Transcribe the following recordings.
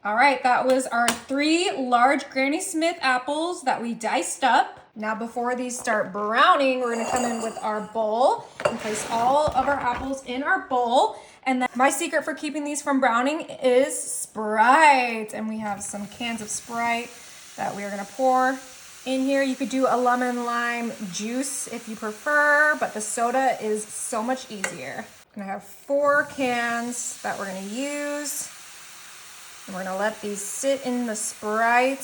All right, that was our 3 large Granny Smith apples that we diced up. Now before these start browning, we're gonna come in with our bowl and place all of our apples in our bowl. And then my secret for keeping these from browning is Sprite. And we have some cans of Sprite that we are gonna pour in here. You could do a lemon lime juice if you prefer, but the soda is so much easier. And I have 4 cans that we're gonna use. And we're gonna let these sit in the Sprite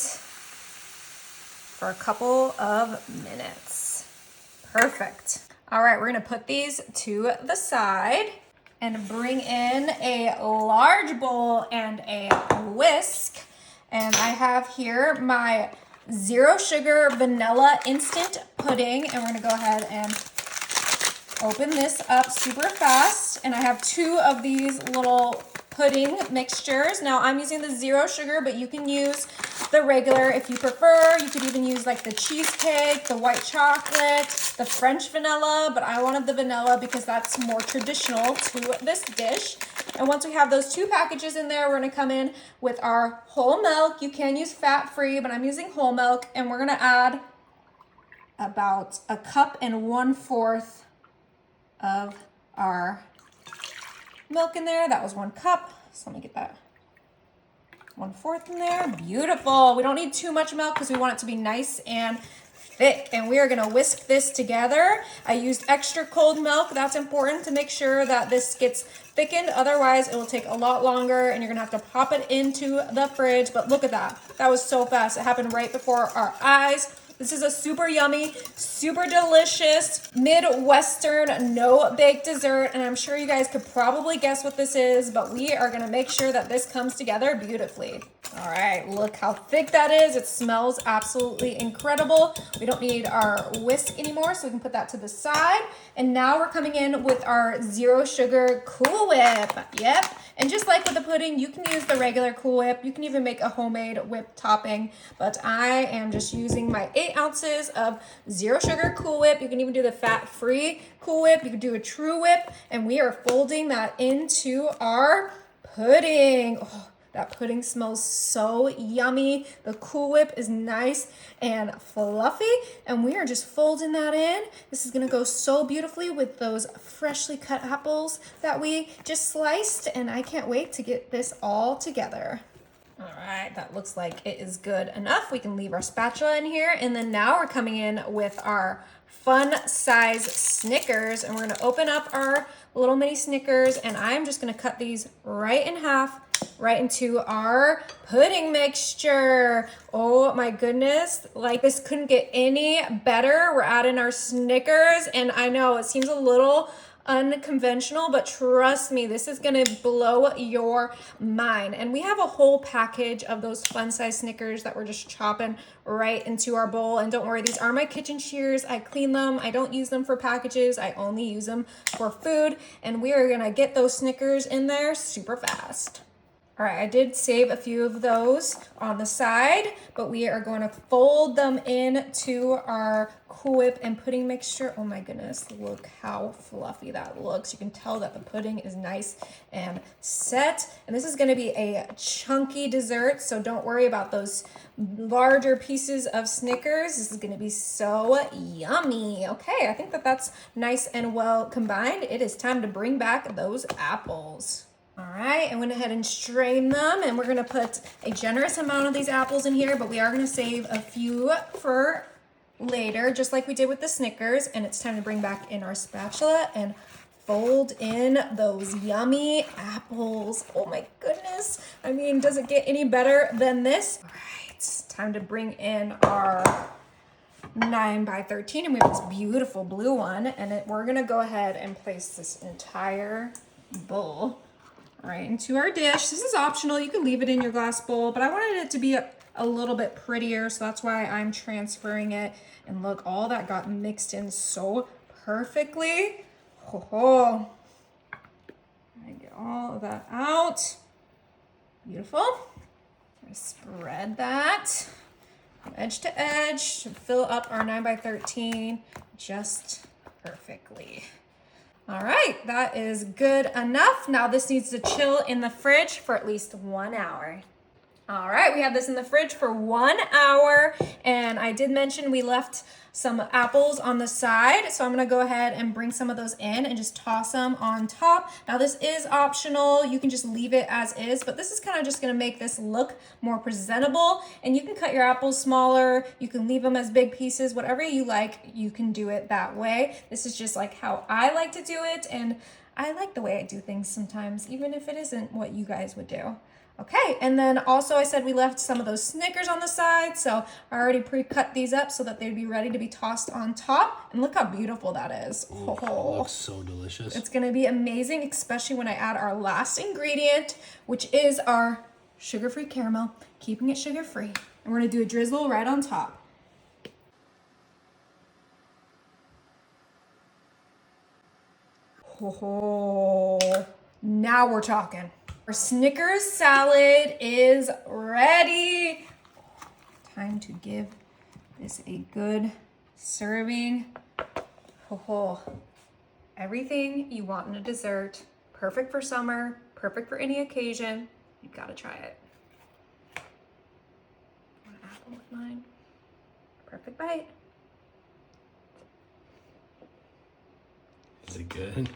for a couple of minutes. Perfect. All right, we're gonna put these to the side and bring in a large bowl and a whisk. And I have here my 0 sugar vanilla instant pudding, and we're gonna go ahead and open this up super fast. And I have 2 of these little pudding mixtures. Now I'm using the 0 sugar, but you can use the regular if you prefer. You could even use like the cheesecake, the white chocolate, the French vanilla, but I wanted the vanilla because that's more traditional to this dish. And once we have those 2 packages in there, we're gonna come in with our whole milk. You can use fat-free, but I'm using whole milk, and we're gonna add about 1.25 cups of our milk in there. That was 1 cup. So let me get that 1/4 in there. Beautiful. We don't need too much milk because we want it to be nice and thick. And we are gonna whisk this together. I used extra cold milk. That's important to make sure that this gets thickened. Otherwise, it will take a lot longer and you're gonna have to pop it into the fridge. But look at that. That was so fast. It happened right before our eyes. This is a super yummy, super delicious, Midwestern, no-bake dessert, and I'm sure you guys could probably guess what this is, but we are gonna make sure that this comes together beautifully. All right, look how thick that is. It smells absolutely incredible. We don't need our whisk anymore, so we can put that to the side. And now we're coming in with our 0 sugar Cool Whip. Yep, and just like with the pudding, you can use the regular Cool Whip. You can even make a homemade whip topping, but I am just using my 8 ounces of 0 sugar Cool Whip. You can even do the fat-free Cool Whip. You could do a True Whip, and we are folding that into our pudding. Oh, that pudding smells so yummy. The Cool Whip is nice and fluffy, and we are just folding that in. This is gonna go so beautifully with those freshly cut apples that we just sliced, and I can't wait to get this all together. All right, that looks like it is good enough. We can leave our spatula in here, and then now we're coming in with our fun size Snickers, and we're gonna open up our little mini Snickers, and I'm just gonna cut these right in half, right into our pudding mixture. Oh my goodness, like this couldn't get any better. We're adding our Snickers, and I know it seems a little unconventional, but trust me, this is gonna blow your mind. And we have a whole package of those fun size Snickers that we're just chopping right into our bowl. And don't worry, these are my kitchen shears. I clean them. I don't use them for packages. I only use them for food. And we are gonna get those Snickers in there super fast. All right, I did save a few of those on the side, but we are going to fold them into our Cool Whip and pudding mixture. Oh my goodness, look how fluffy that looks. You can tell that the pudding is nice and set. And this is going to be a chunky dessert, so don't worry about those larger pieces of Snickers. This is going to be so yummy. Okay, I think that that's nice and well combined. It is time to bring back those apples. All right, I went ahead and strained them, and we're gonna put a generous amount of these apples in here, but we are gonna save a few for later, just like we did with the Snickers. And it's time to bring back in our spatula and fold in those yummy apples. Oh my goodness. I mean, does it get any better than this? All right, time to bring in our 9x13, and we have this beautiful blue one, and we're gonna go ahead and place this entire bowl right into our dish. This is optional. You can leave it in your glass bowl, but I wanted it to be a little bit prettier, so that's why I'm transferring it. And look, all that got mixed in so perfectly. Oh, I get all of that out. Beautiful. I'm gonna spread that from edge to edge to fill up our 9x13 just perfectly. All right, that is good enough. Now this needs to chill in the fridge for at least 1 hour. All right, we have this in the fridge for 1 hour, and I did mention we left some apples on the side, so I'm gonna go ahead and bring some of those in and just toss them on top. Now this is optional, you can just leave it as is, but this is kind of just gonna make this look more presentable, and you can cut your apples smaller, you can leave them as big pieces, whatever you like, you can do it that way. This is just like how I like to do it, and I like the way I do things sometimes, even if it isn't what you guys would do. Okay, and then also I said we left some of those Snickers on the side, so I already pre-cut these up so that they'd be ready to be tossed on top. And look how beautiful that is. Ooh, Oh, looks so delicious. it's gonna be amazing, especially when I add our last ingredient, which is our sugar-free caramel, keeping it sugar-free. And we're gonna do a drizzle right on top. Oh, now we're talking. Our Snickers salad is ready. Time to give this a good serving. Oh, everything you want in a dessert. Perfect for summer, perfect for any occasion. You've got to try it. Want an apple with mine? Perfect bite. Is it good?